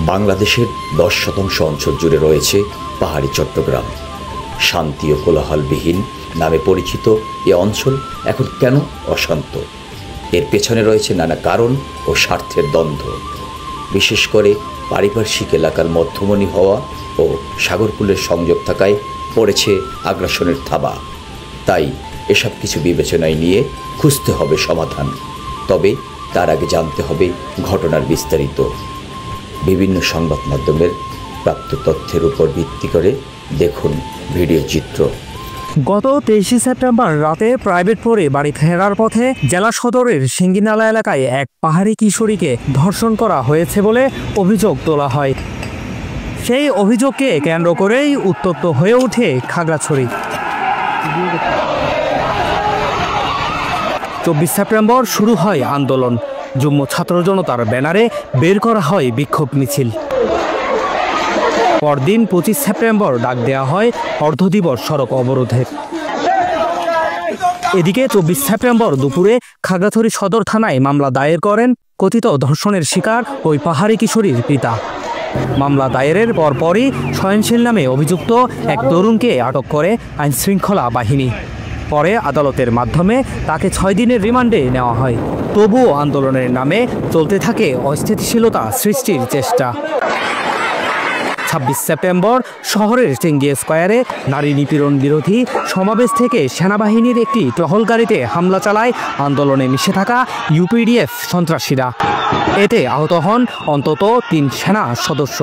বাংলাদেশের 10% অঞ্চল জুড়ে রয়েছে পাহাড়ি চট্টগ্রাম। শান্তি ও কোলাহলবিহীন নামে পরিচিত এ অঞ্চল এখন কেন অশান্ত? এর পেছনে রয়েছে নানা কারণ ও স্বার্থের দ্বন্দ্ব। বিশেষ করে পারিপার্শ্বিক এলাকার মধ্যমণি হওয়া ও সাগরকূলের সংযোগ থাকায় পড়েছে আগ্রাসনের থাবা। তাই এসব কিছু বিবেচনায় নিয়ে খুঁজতে হবে সমাধান। তবে তার আগে জানতে হবে ঘটনার বিস্তারিত। বিভিন্ন সংবাদ মাধ্যমের প্রাপ্ত তথ্যের উপর ভিত্তি করে দেখুন ভিডিও চিত্র। গত 23 সেপ্টেম্বর রাতে প্রাইভেট পড়ে বাড়ি ফেরার পথে জেলা সদরের সিঙ্গিনালা এলাকায় এক পাহাড়ি কিশোরীকে ধর্ষণ করা হয়েছে বলে অভিযোগ তোলা হয়। সেই অভিযোগকে কেন্দ্র করেই উত্তপ্ত হয়ে ওঠে খাগড়াছড়ি। 24 সেপ্টেম্বর শুরু হয় আন্দোলন। যুগ্ম ছাত্র জনতার ব্যানারে বের করা হয় বিক্ষোভ মিছিল। পরদিন 25 সেপ্টেম্বর ডাক দেওয়া হয় অর্ধদিবস সড়ক অবরোধের। এদিকে 24 সেপ্টেম্বর দুপুরে খাগড়াছড়ি সদর থানায় মামলা দায়ের করেন কথিত ধর্ষণের শিকার ওই পাহাড়ি কিশোরীর পিতা। মামলা দায়েরের পরপরই সয়নশীল নামে অভিযুক্ত এক তরুণকে আটক করে আইনশৃঙ্খলা বাহিনী। পরে আদালতের মাধ্যমে তাকে 6 দিনের রিমান্ডে নেওয়া হয়। তবুও আন্দোলনের নামে চলতে থাকে অস্থিতিশীলতা সৃষ্টির চেষ্টা। 26 সেপ্টেম্বর শহরের চেঙ্গিয়া স্কয়ারে নারী নিপীড়ন বিরোধী সমাবেশ থেকে সেনাবাহিনীর একটি টহল গাড়িতে হামলা চালায় আন্দোলনে মিশে থাকা ইউপিডিএফ সন্ত্রাসীরা। এতে আহত হন অন্তত 3 সেনা সদস্য।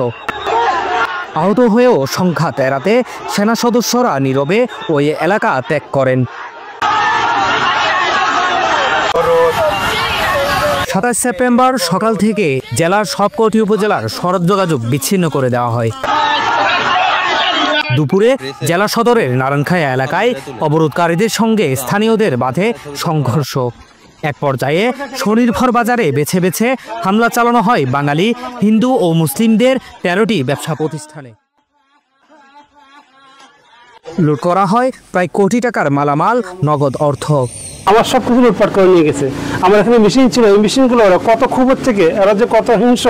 আহত হয়েও সংঘাত এড়াতে সেনা সদস্যরা নীরবে ওই এলাকা ত্যাগ করেন। 27 সেপ্টেম্বর সকাল থেকে জেলার সবকটি উপজেলার সড়ক যোগাযোগ বিচ্ছিন্ন করে দেওয়া হয়। দুপুরে জেলা সদরের নারায়ণখায়া এলাকায় অবরোধকারীদের সঙ্গে স্থানীয়দের বাধে সংঘর্ষ। এক পর্যায়ে স্বনির্ভর বাজারে বেছে বেছে হামলা চালানো হয় বাঙালি, হিন্দু ও মুসলিমদের 13টি ব্যবসা প্রতিষ্ঠানে। লুট করা হয় প্রায় কোটি টাকার মালামাল, নগদ অর্থ। আমার সব কিছু লুটপাট করে নিয়ে গেছে। আমার এখানে মেশিন ছিল, এই মেশিনগুলো ওরা কত ক্ষোভের থেকে, এরা যে কত হিংস,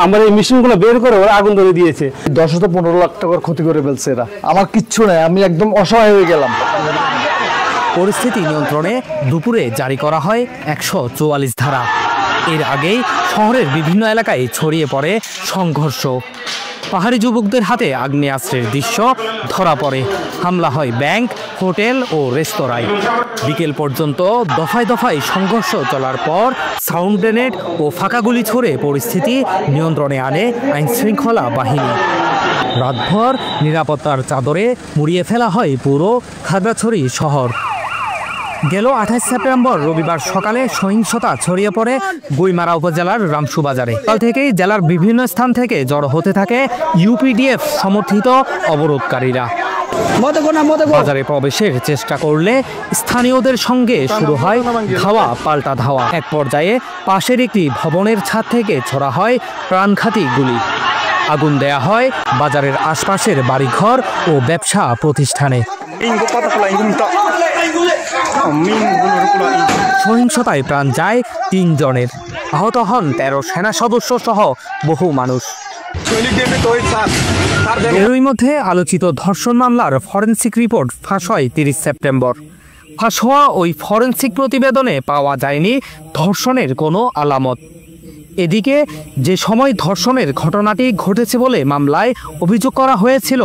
আমার এই মেশিনগুলো বের করে ওরা আগুন ধরে দিয়েছে। 10-15 লাখ টাকার ক্ষতি করে ফেলছে এরা। আমার কিচ্ছু নাই, আমি একদম অসহায় হয়ে গেলাম। পরিস্থিতি নিয়ন্ত্রণে দুপুরে জারি করা হয় 144 ধারা। এর আগেই শহরের বিভিন্ন এলাকায় ছড়িয়ে পড়ে সংঘর্ষ। পাহাড়ি যুবকদের হাতে আগ্নেয়াস্ত্রের দৃশ্য ধরা পড়ে। হামলা হয় ব্যাংক, হোটেল ও রেস্তোরাঁয়। বিকেল পর্যন্ত দফায় দফায় সংঘর্ষ চলার পর সাউন্ড গ্রেনেড ও ফাঁকা গুলি ছুড়ে পরিস্থিতি নিয়ন্ত্রণে আনে আইনশৃঙ্খলা বাহিনী। রাতভর নিরাপত্তার চাদরে মুড়িয়ে ফেলা হয় পুরো খাগড়াছড়ি শহর। গেল 28 সেপ্টেম্বর রবিবার সকালে সহিংসতা ছড়িয়ে পড়ে গুইমারা উপজেলার রামসুবাজারে। কাল থেকেই জেলার বিভিন্ন স্থান থেকে জড়ো হতে থাকে ইউপিডিএফ সমর্থিত অবরোধকারীরা। বাজারে প্রবেশের চেষ্টা করলে স্থানীয়দের সঙ্গে শুরু হয় ধাওয়া পাল্টা ধাওয়া। এক পর্যায়ে পাশের একটি ভবনের ছাদ থেকে ছোড়া হয় প্রাণঘাতী গুলি। আগুন দেয়া হয় বাজারের আশপাশের বাড়িঘর ও ব্যবসা প্রতিষ্ঠানে। সহিংসতায় প্রাণ যায় 3 জনের, আহত হন 13 সেনা সদস্য সহ বহু মানুষ। এরই মধ্যে আলোচিত ধর্ষণ মামলার ফরেনসিক রিপোর্ট ফাঁস হয় 30 সেপ্টেম্বর। ফাঁস হওয়া ওই ফরেনসিক প্রতিবেদনে পাওয়া যায়নি ধর্ষণের কোনো আলামত। এদিকে যে সময় ধর্ষণের ঘটনাটি ঘটেছে বলে মামলায় অভিযোগ করা হয়েছিল,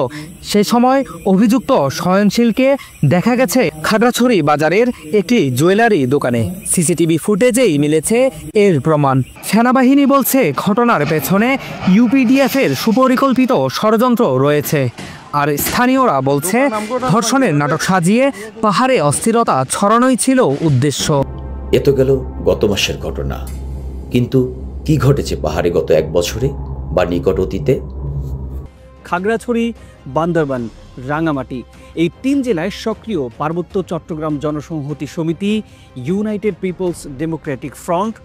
সে সময় অভিযুক্ত সয়নশীলকে দেখা গেছে খাগড়াছড়ি বাজারের একটি জুয়েলারি দোকানে। সিসিটিভি ফুটেজেই মিলেছে এর প্রমাণ। সেনাবাহিনী বলছে ঘটনার পেছনে ইউপিডিএফের সুপরিকল্পিত ষড়যন্ত্র রয়েছে। আর স্থানীয়রা বলছে ধর্ষণের নাটক সাজিয়ে পাহাড়ে অস্থিরতা ছড়ানোই ছিল উদ্দেশ্য। এ তো গেল গত মাসের ঘটনা, কিন্তু কি ঘটেছে পাহাড়ে গত 1 বছরে বা নিকট অতীতে? খাগড়াছড়ি, বান্দরবান, রাঙামাটি এই 3 জেলায় সক্রিয় পার্বত্য চট্টগ্রাম জনসংহতি সমিতি, ইউনাইটেড পিপলস ডেমোক্রেটিক ফ্রন্ট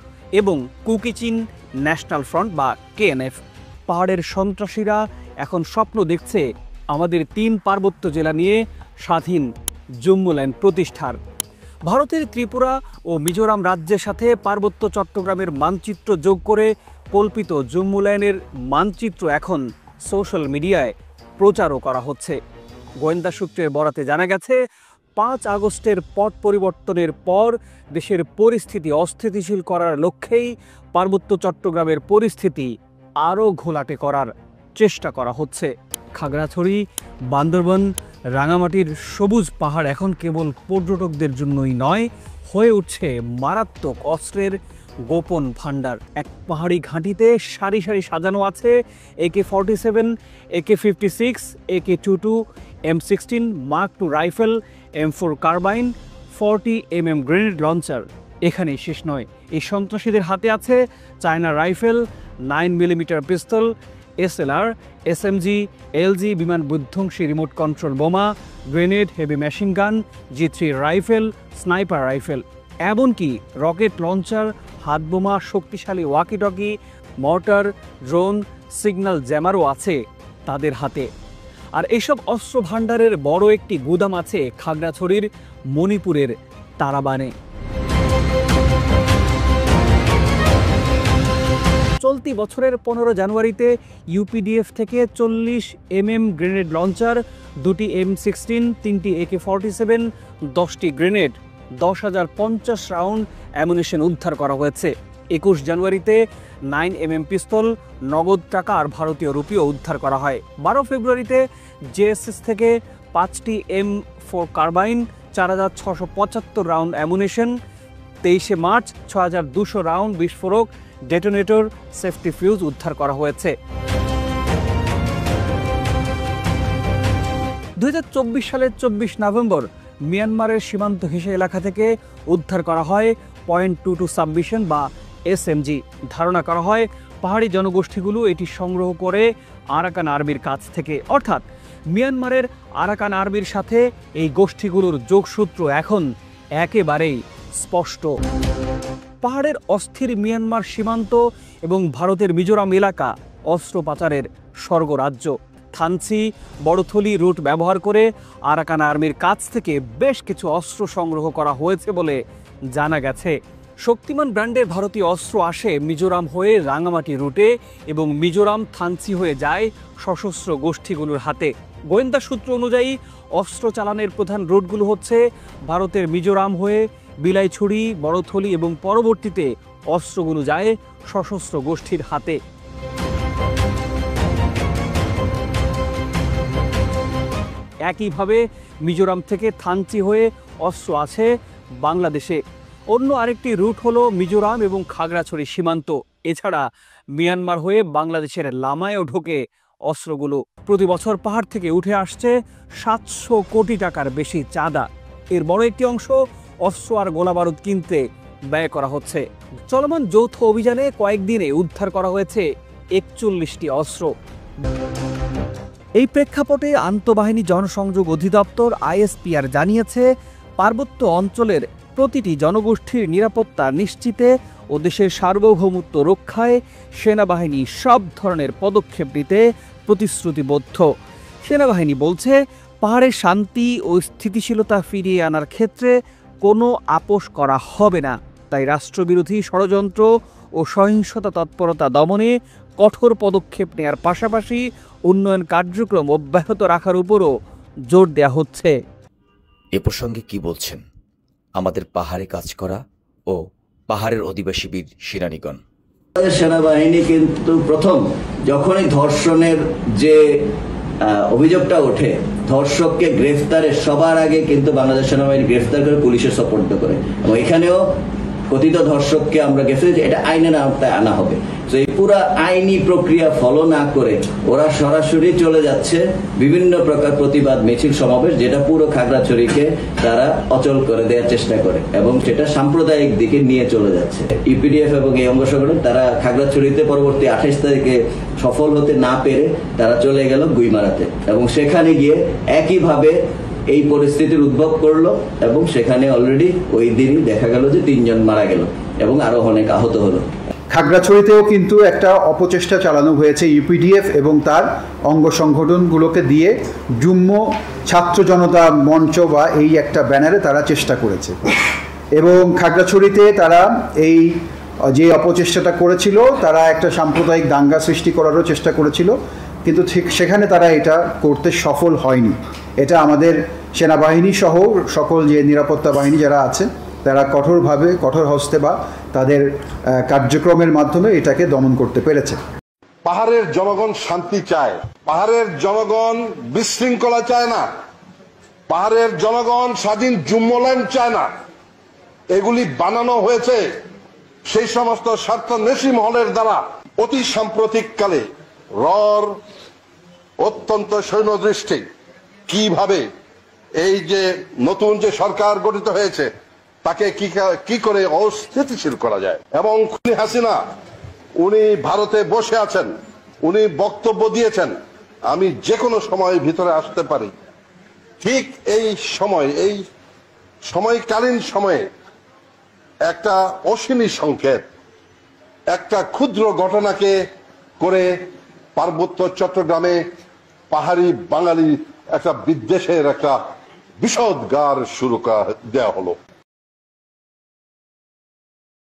এবং কুকিচিন ন্যাশনাল ফ্রন্ট বা কেএনএফ। পাহাড়ের সন্ত্রাসীরা এখন স্বপ্ন দেখছে আমাদের 3 পার্বত্য জেলা নিয়ে স্বাধীন জম্মুল্যান্ড প্রতিষ্ঠার। ভারতের ত্রিপুরা ও মিজোরাম রাজ্যের সাথে পার্বত্য চট্টগ্রামের মানচিত্র যোগ করে কল্পিত জুম্মুলায়নের মানচিত্র এখন সোশ্যাল মিডিয়ায় প্রচারও করা হচ্ছে। গোয়েন্দা সূত্রের বরাতে জানা গেছে 5 আগস্টের পট পরিবর্তনের পর দেশের পরিস্থিতি অস্থিতিশীল করার লক্ষ্যেই পার্বত্য চট্টগ্রামের পরিস্থিতি আরও ঘোলাটে করার চেষ্টা করা হচ্ছে। খাগড়াছড়ি, বান্দরবান, রাঙামাটির সবুজ পাহাড় এখন কেবল পর্যটকদের জন্যই নয়, হয়ে উঠছে মারাত্মক অস্ত্রের গোপন ভাণ্ডার। এক পাহাড়ি ঘাঁটিতে সারি সারি সাজানো আছে AK-47, AK-56, AK-22, M16, Mark II rifle, M4 carbine, 40mm grenade launcher. এখানেই শেষ নয়, এই সন্ত্রাসীদের হাতে আছে চায়না রাইফেল, 9mm পিস্তল, SLR, SMG, LG বিমান বিধ্বংসী রিমোট কন্ট্রোল বোমা, grenade, heavy machine gun, G3 rifle, sniper rifle, এমনকি রকেট লঞ্চার, হাত বোমা, শক্তিশালী ওয়াকিটকি, মর্টার, ড্রোন, সিগন্যাল জ্যামারও আছে তাদের হাতে। আর এইসব অস্ত্র ভাণ্ডারের বড় একটি গুদাম আছে খাগড়াছড়ির মণিপুরের তারাবানে। চলতি বছরের 15 জানুয়ারিতে ইউপিডিএফ থেকে 40mm গ্রেনেড লঞ্চার, 2টি M16, 3টি AK-47, 10টি গ্রেনেড, 10,050 রাউন্ড অ্যামুনিশন উদ্ধার করা হয়েছে। 21 জানুয়ারিতে 9mm পিস্তল, নগদ টাকা আর ভারতীয় রুপিও উদ্ধার করা হয়। 12 ফেব্রুয়ারিতে জেএসএস থেকে 5টি M4 carbine, 4,675 round ammunition. 23 March 6,200 round বিস্ফোরক, ডেটোনেটর, সেফটি ফিউজ উদ্ধার করা হয়েছে। 2024 সালের 24 নভেম্বর মিয়ানমারের সীমান্ত ঘেঁষা এলাকা থেকে উদ্ধার করা হয় .22 সাবমিশন বা SMG। ধারণা করা হয় পাহাড়ি জনগোষ্ঠীগুলো এটি সংগ্রহ করে আরাকান আর্মির কাছ থেকে। অর্থাৎ মিয়ানমারের আরাকান আর্মির সাথে এই গোষ্ঠীগুলোর যোগসূত্র এখন একেবারেই স্পষ্ট। পাহাড়ের অস্থির মিয়ানমার সীমান্ত এবং ভারতের মিজোরাম এলাকা অস্ত্র পাচারের স্বর্গরাজ্য। থানচি, বড়থলি রুট ব্যবহার করে আরাকান আর্মির কাছ থেকে বেশ কিছু অস্ত্র সংগ্রহ করা হয়েছে বলে জানা গেছে। শক্তিমান ব্র্যান্ডের ভারতীয় অস্ত্র আসে মিজোরাম হয়ে রাঙামাটি রুটে এবং মিজোরাম থানচি হয়ে যায় সশস্ত্র গোষ্ঠীগুলোর হাতে। গোয়েন্দা সূত্র অনুযায়ী অস্ত্র চালানের প্রধান রুটগুলো হচ্ছে ভারতের মিজোরাম হয়ে বিলাইছড়ি, বড়থলি এবং পরবর্তীতে অস্ত্রগুলো যায় সশস্ত্র গোষ্ঠীর হাতে। একইভাবে মিজোরাম থেকে থানচি হয়ে অস্ত্র আছে বাংলাদেশে। অন্য আরেকটি রুট হলো মিজোরাম এবং খাগড়াছড়ি সীমান্ত। এছাড়া মিয়ানমার হয়ে বাংলাদেশের লামায়ও ঢোকে অস্ত্রগুলো। প্রতি বছর পাহাড় থেকে উঠে আসছে 700 কোটি টাকার বেশি চাঁদা। এর বড় একটি অংশ অস্ত্র আর গোলাবারুদ কিনতে ব্যয় করা হচ্ছে। চলমান যৌথ অভিযানে কয়েকদিনে উদ্ধার করা হয়েছে 41টি অস্ত্র। এই প্রেক্ষাপটে আন্তঃবাহিনী জনসংযোগ অধিদপ্তর ISPR জানিয়েছে পার্বত্য অঞ্চলের প্রতিটি জনগোষ্ঠীর নিরাপত্তা নিশ্চিতে ও দেশের সার্বভৌমত্ব রক্ষায় সেনাবাহিনী সব ধরনের পদক্ষেপ নিতে প্রতিশ্রুতিবদ্ধ। সেনাবাহিনী বলছে পাহাড়ে শান্তি ও স্থিতিশীলতা ফিরিয়ে আনার ক্ষেত্রে কোনো আপোষ করা হবে না। তাই রাষ্ট্রবিরোধী ষড়যন্ত্র ও সহিংসতা তৎপরতা দমনে কঠোর পদক্ষেপ নেওয়ার পাশাপাশি উন্নয়ন কার্যক্রম অব্যাহত রাখার উপরও জোর দেওয়া হচ্ছে। এ প্রসঙ্গে কি বলছেন আমাদের পাহাড়ে কাজ করা ও পাহাড়ের অধিবাসী বীর সেনানীগণ? সেনাবাহিনী কিন্তু প্রথম যখনই ধর্ষণের যে অভিযোগটা ওঠে, ধর্ষককে গ্রেফতারের সবার আগে কিন্তু বাংলাদেশ সেনাবাহিনী গ্রেফতার করে পুলিশের সোপর্দ করে এবং এখানেও কথিত ধর্ষককে আমরা গ্রেফতার এটা আইনের আওতায় আনা হবে। তো এই পুরো আইনি প্রক্রিয়া ফলো না করে ওরা সরাসরি চলে যাচ্ছে বিভিন্ন প্রকার প্রতিবাদ মিছিল সমাবেশ, যেটা পুরো খাগড়াছড়িকে তারা অচল করে দেওয়ার চেষ্টা করে এবং সেটা সাম্প্রদায়িক দিকে নিয়ে চলে যাচ্ছে। ইউপিডিএফ এবং এই অঙ্গ সংগঠন তারা খাগড়াছড়িতে পরবর্তী 28 তারিখে সফল হতে না পেরে তারা চলে গেল গুইমারাতে এবং সেখানে গিয়ে একইভাবে এই পরিস্থিতির উদ্ভব করলো এবং সেখানে অলরেডি ওই দিনই দেখা গেল যে 3 জন মারা গেল এবং আরো অনেক আহত হলো। খাগড়াছড়িতেও কিন্তু একটা অপচেষ্টা চালানো হয়েছে ইউপিডিএফ এবং তার অঙ্গ সংগঠনগুলোকে দিয়ে। যুগ্ম ছাত্র জনতা মঞ্চ বা এই একটা ব্যানারে তারা চেষ্টা করেছে এবং খাগড়াছড়িতে তারা এই যে অপচেষ্টাটা করেছিল, তারা একটা সাম্প্রদায়িক দাঙ্গা সৃষ্টি করারও চেষ্টা করেছিল, কিন্তু ঠিক সেখানে তারা এটা করতে সফল হয়নি। এটা আমাদের সেনাবাহিনী সহ সকল যে নিরাপত্তা বাহিনী যারা আছে তারা কঠোরভাবে, কঠোর হস্তে বা তাদের কার্যক্রমের মাধ্যমে এটাকে দমন করতে পেরেছে। পাহাড়ের জনগণ শান্তি চায়, পাহাড়ের জনগণ বিশৃঙ্খলা চায় না, পাহাড়ের জনগণ স্বাধীন জুম্মল্যান্ড চায় না। এগুলি বানানো হয়েছে সেই সমস্ত স্বার্থন্বেষী মহলের দ্বারা। অতি সাম্প্রতিককালে রর অত্যন্ত সৈন্য দৃষ্টি কিভাবে এই যে নতুন যে সরকার গঠিত হয়েছে তাকে কি করে অস্থিতিশীল করা যায়। এবং খুনি হাসিনা উনি ভারতে বসে আছেন, উনি বক্তব্য দিয়েছেন আমি যে কোনো সময় ভিতরে আসতে পারি। ঠিক এই সময়কালীন সময়ে একটা অশনি সংকেত, একটা ক্ষুদ্র ঘটনাকে করে পার্বত্য চট্টগ্রামে পাহাড়ি বাঙালি একটা বিদ্বেষের একটা বিষদগার শুরু দেওয়া হলো।